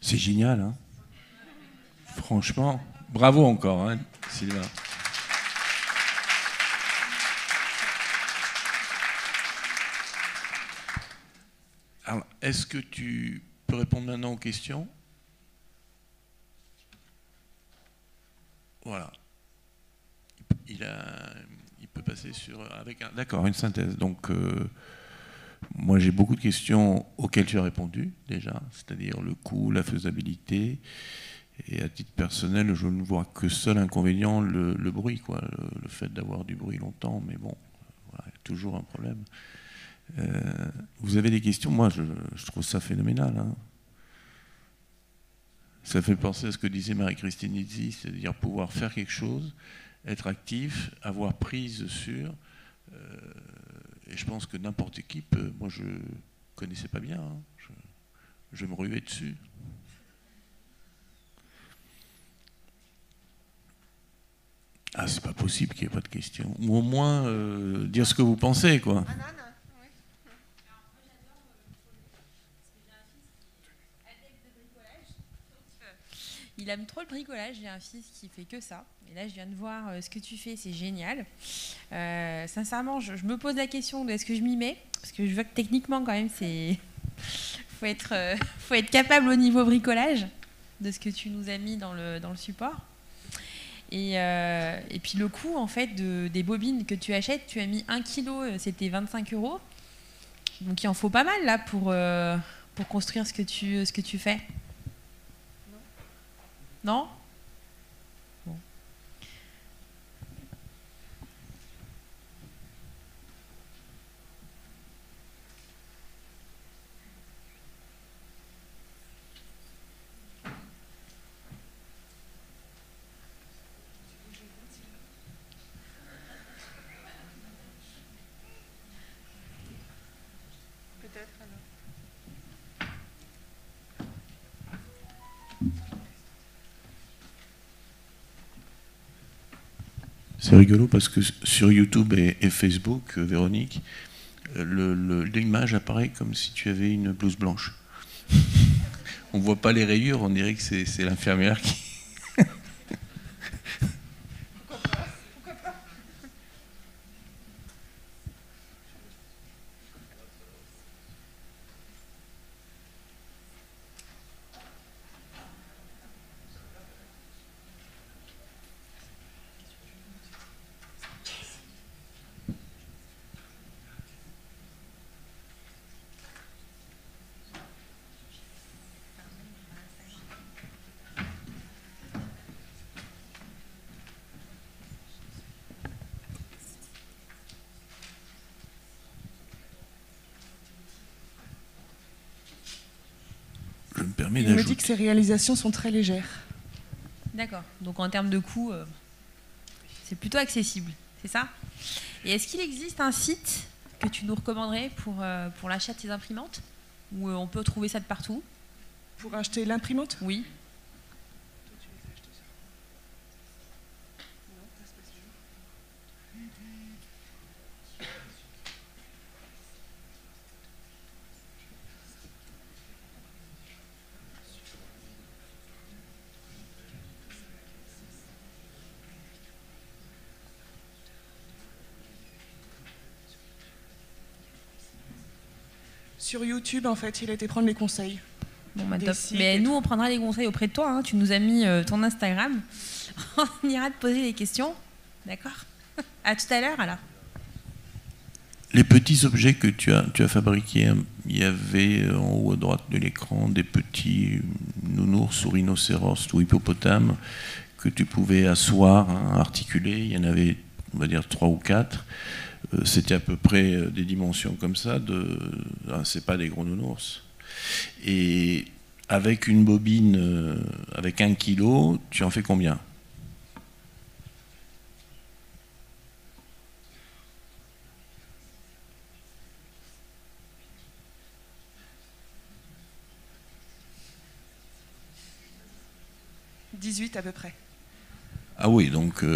C'est génial, hein. Franchement, bravo encore, hein, Sylvain. Alors, est-ce que tu peux répondre maintenant aux questions? Voilà. Il peut passer avec d'accord, une synthèse. Donc, moi, j'ai beaucoup de questions auxquelles tu as répondu déjà, c'est-à-dire le coût, la faisabilité. Et à titre personnel, je ne vois que seul inconvénient, le bruit, quoi, le fait d'avoir du bruit longtemps. Mais bon, voilà, il y a toujours un problème. Vous avez des questions? Moi, je trouve ça phénoménal, hein. Ça fait penser à ce que disait Marie-Christine Izzi, c'est-à-dire pouvoir faire quelque chose, être actif, avoir prise sur. Et je pense que n'importe qui peut. Moi, je ne connaissais pas bien, hein. Je me ruais dessus. Ah, c'est pas possible qu'il n'y ait pas de questions. Ou au moins dire ce que vous pensez, quoi. Ah, non, non. Il aime trop le bricolage, j'ai un fils qui fait que ça. Et là, je viens de voir ce que tu fais, c'est génial. Sincèrement, je me pose la question de est-ce que je m'y mets? Parce que je vois que techniquement, quand même, c'est... faut être capable au niveau bricolage de ce que tu nous as mis dans le support. Et puis le coût, en fait, des bobines que tu achètes, tu as mis 1 kg, c'était 25 €. Donc il en faut pas mal, là, pour construire ce que tu fais. Non? Bon. Peut-être alors. C'est rigolo parce que sur YouTube et Facebook, Véronique, l'image apparaît comme si tu avais une blouse blanche. On ne voit pas les rayures, on dirait que c'est l'infirmière qui... Pourquoi pas? Je me permets Il me d'ajouter. dit que ses réalisations sont très légères. D'accord. Donc en termes de coût, c'est plutôt accessible, c'est ça? Et est-ce qu'il existe un site que tu nous recommanderais pour l'achat de tes imprimantes? Où on peut trouver ça de partout? Pour acheter l'imprimante? Oui. Sur YouTube, en fait, il a été prendre les conseils. Bon, bah, Des top. sites Mais et nous, tout. on prendra les conseils auprès de toi, hein. Tu nous as mis ton Instagram. On ira te poser des questions. D'accord? À tout à l'heure, alors. Les petits objets que tu as fabriqués, il y avait en haut à droite de l'écran des petits nounours ou rhinocéros ou hippopotames que tu pouvais asseoir, hein, articuler. Il y en avait, on va dire, 3 ou 4. C'était à peu près des dimensions comme ça. C'est pas des gros nounours. Et avec une bobine, avec 1 kg, tu en fais combien? « 18 à peu près. » Ah oui, donc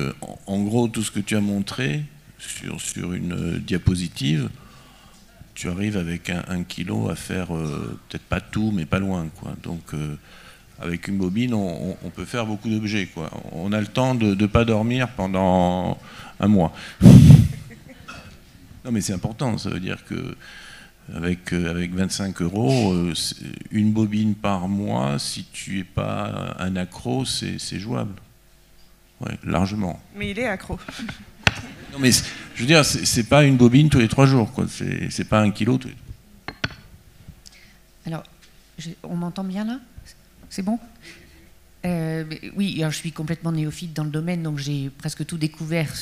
en gros, tout ce que tu as montré sur une diapositive, tu arrives avec 1 kg à faire peut-être pas tout, mais pas loin, quoi. Donc Avec une bobine, on peut faire beaucoup d'objets, quoi. On a le temps de ne pas dormir pendant un mois. Non, mais c'est important, ça veut dire que avec 25 €, une bobine par mois, si tu n'es pas un accro, c'est jouable. Ouais, largement. Mais il est accro. Non, mais je veux dire, c'est pas une bobine tous les 3 jours, quoi. C'est pas 1 kilo tous les... Alors, on m'entend bien là? C'est bon? Oui, alors je suis complètement néophyte dans le domaine, donc j'ai presque tout découvert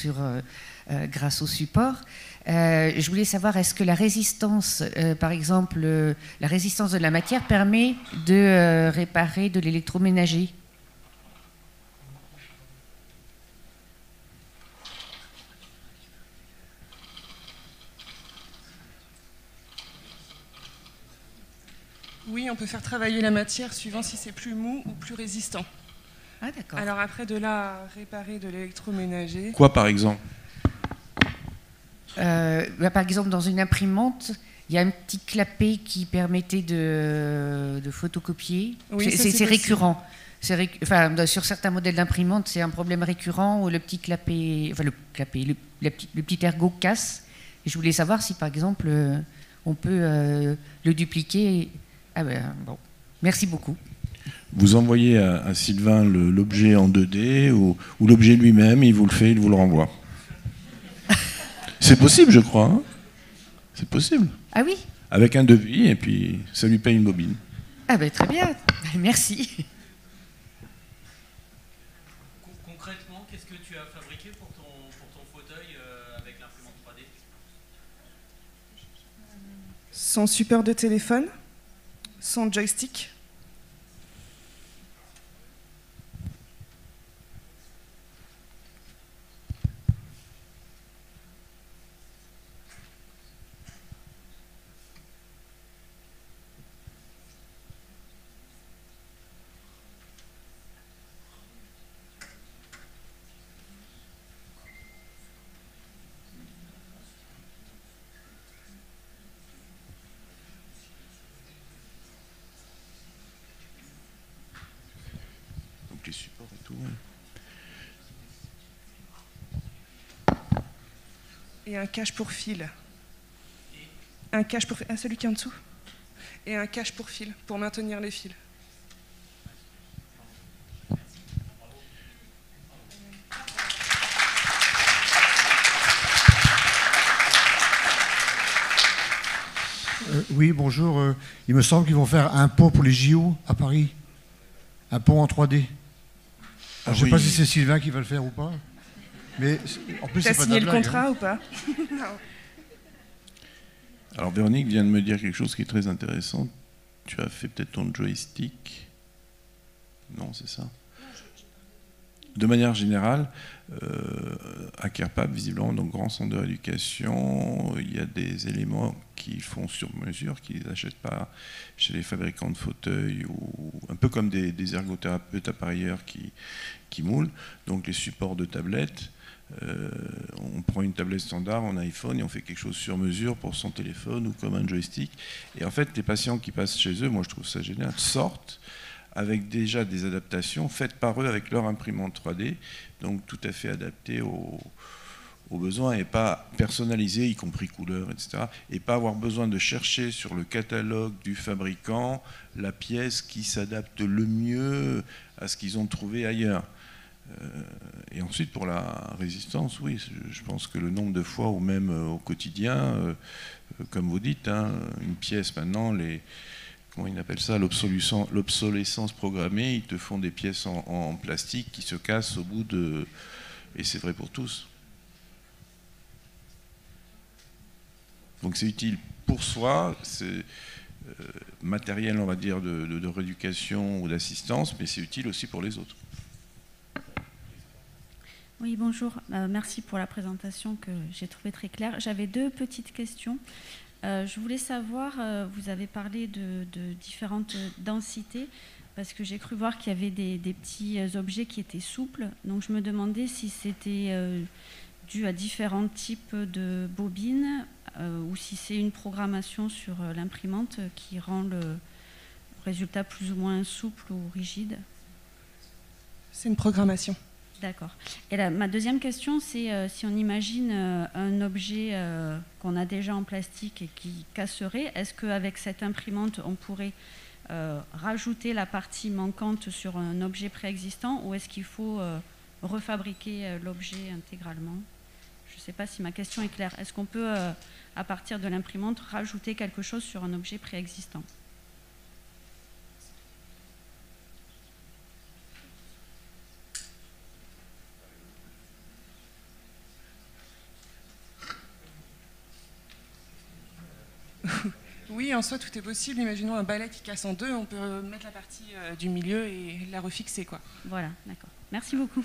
grâce au support. Je voulais savoir, est-ce que la résistance, par exemple, la résistance de la matière permet de réparer de l'électroménager? Oui, on peut faire travailler la matière suivant si c'est plus mou ou plus résistant. Ah, d'accord. Alors après, de là à réparer de l'électroménager... Quoi, par exemple? Par exemple, dans une imprimante, il y a un petit clapet qui permettait de photocopier. Oui, c'est récurrent. Enfin, sur certains modèles d'imprimantes, c'est un problème récurrent où le petit clapet, enfin le petit ergot casse. Et je voulais savoir si, par exemple, on peut le dupliquer. Ah ben bon, merci beaucoup. Vous envoyez à Sylvain l'objet en 2D ou l'objet lui-même, il vous le fait, il vous le renvoie. C'est possible, je crois. Hein, c'est possible. Ah oui? Avec un devis, et puis ça lui paye une bobine. Ah ben très bien, merci. Concrètement, qu'est-ce que tu as fabriqué pour ton fauteuil avec l'imprimante 3D? Son support de téléphone, son joystick. Les supports et tout. Et un cache pour fil. Un cache pour fil. Ah, celui qui est en dessous. Et un cache pour fil, pour maintenir les fils. Oui, bonjour. Il me semble qu'ils vont faire un pont pour les JO à Paris. Un pont en 3D. Je ne sais pas si c'est Sylvain qui va le faire ou pas. Mais en plus, c'est pas de la signé le blague, contrat hein. ou pas? Non. Alors Véronique vient de me dire quelque chose qui est très intéressant. Tu as fait peut-être ton joystick. Non, c'est ça. De manière générale, à Kerpap, visiblement, donc grand centre de rééducation, il y a des éléments qui font sur mesure, qu'ils n'achètent pas chez les fabricants de fauteuils, ou un peu comme des ergothérapeutes appareilleurs qui moulent. Donc les supports de tablettes, on prend une tablette standard en iPhone et on fait quelque chose sur mesure pour son téléphone ou comme un joystick. Et en fait, les patients qui passent chez eux, moi je trouve ça génial, sortent avec déjà des adaptations faites par eux avec leur imprimante 3D, donc tout à fait adaptées aux besoins et pas personnalisées, y compris couleurs, etc. Et pas avoir besoin de chercher sur le catalogue du fabricant la pièce qui s'adapte le mieux à ce qu'ils ont trouvé ailleurs. Et ensuite, pour la résistance, oui, je pense que le nombre de fois, ou même au quotidien, comme vous dites, hein, une pièce maintenant, comment ils appellent ça, l'obsolescence programmée, ils te font des pièces en plastique qui se cassent au bout de... Et c'est vrai pour tous. Donc c'est utile pour soi, c'est matériel, on va dire, de rééducation ou d'assistance, mais c'est utile aussi pour les autres. Oui, bonjour. Merci pour la présentation que j'ai trouvée très claire. J'avais deux petites questions. Je voulais savoir, vous avez parlé de différentes densités, parce que j'ai cru voir qu'il y avait des petits objets qui étaient souples. Donc je me demandais si c'était dû à différents types de bobines ou si c'est une programmation sur l'imprimante qui rend résultat plus ou moins souple ou rigide? C'est une programmation. D'accord. Et là, ma deuxième question, c'est si on imagine un objet qu'on a déjà en plastique et qui casserait, est-ce qu'avec cette imprimante, on pourrait rajouter la partie manquante sur un objet préexistant, ou est-ce qu'il faut refabriquer l'objet intégralement? Je ne sais pas si ma question est claire. Est-ce qu'on peut, à partir de l'imprimante, rajouter quelque chose sur un objet préexistant? Oui, en soi, tout est possible. Imaginons un balai qui casse en deux, on peut mettre la partie du milieu et la refixer, quoi. Voilà, d'accord. Merci beaucoup.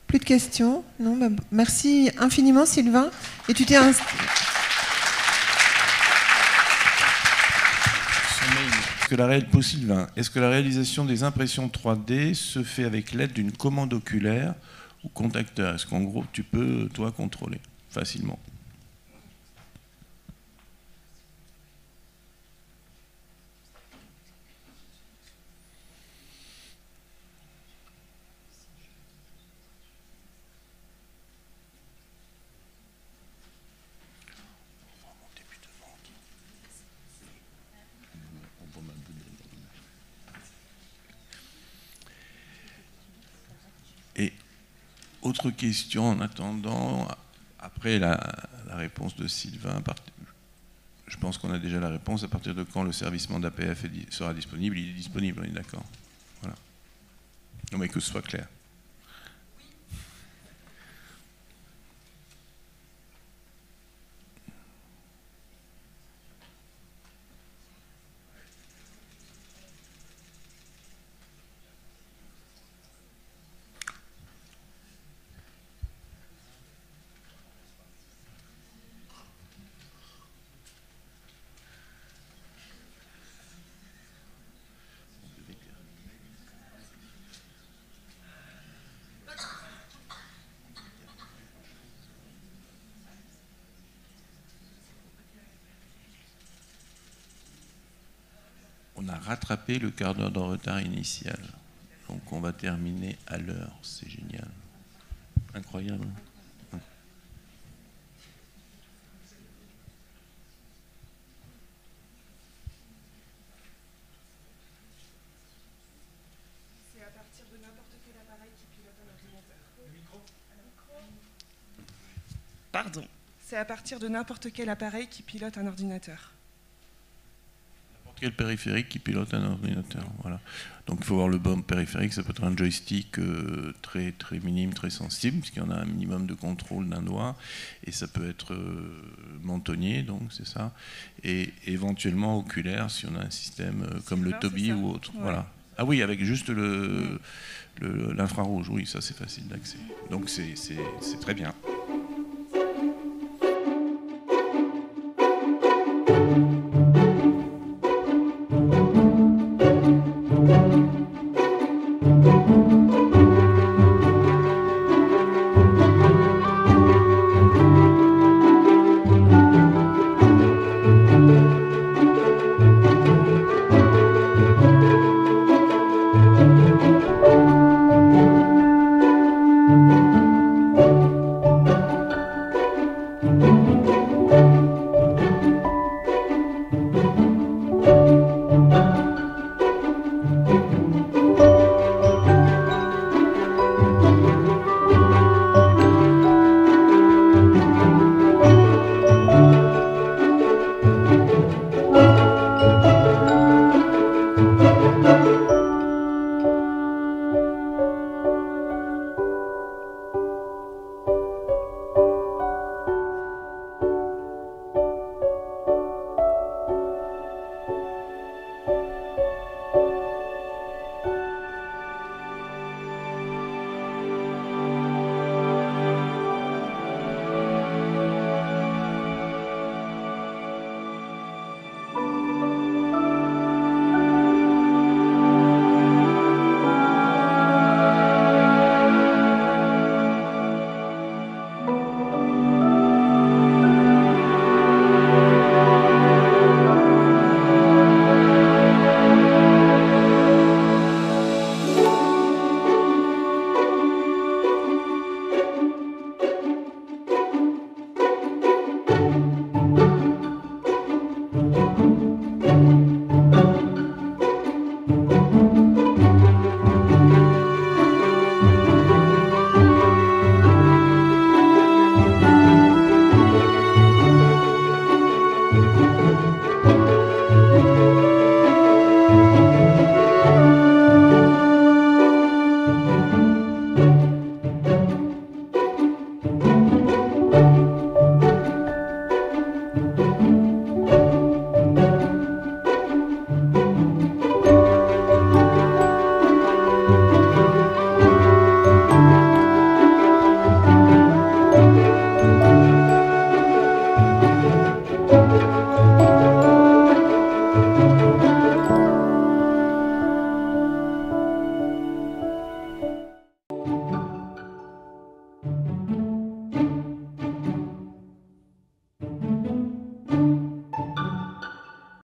Plus de questions? Non, bah, merci infiniment, Sylvain. Et tu t'es inscrit. Pour Sylvain, est-ce que la réalisation des impressions 3D se fait avec l'aide d'une commande oculaire ou contacteur? Est-ce qu'en gros, tu peux, toi, contrôler facilement? Et autre question en attendant, après la réponse de Sylvain, je pense qu'on a déjà la réponse. À partir de quand le servicement d'APF sera disponible? Il est disponible, on est d'accord. Voilà. Non, mais que ce soit clair. On a rattrapé le quart d'heure de retard initial. Donc on va terminer à l'heure. C'est génial. Incroyable. C'est à partir de n'importe quel appareil qui pilote un ordinateur. Le micro? Pardon. C'est à partir de n'importe quel appareil qui pilote un ordinateur. Quel périphérique qui pilote un ordinateur, voilà. Donc il faut voir le bon périphérique, ça peut être un joystick très, très minime, très sensible, puisqu'il y en a un minimum de contrôle d'un doigt, et ça peut être mentonnier, donc c'est ça, et éventuellement oculaire si on a un système comme le Tobii ou autre. Ouais. Voilà. Ah oui, avec juste l'infrarouge, oui, ça c'est facile d'accès. Donc c'est très bien.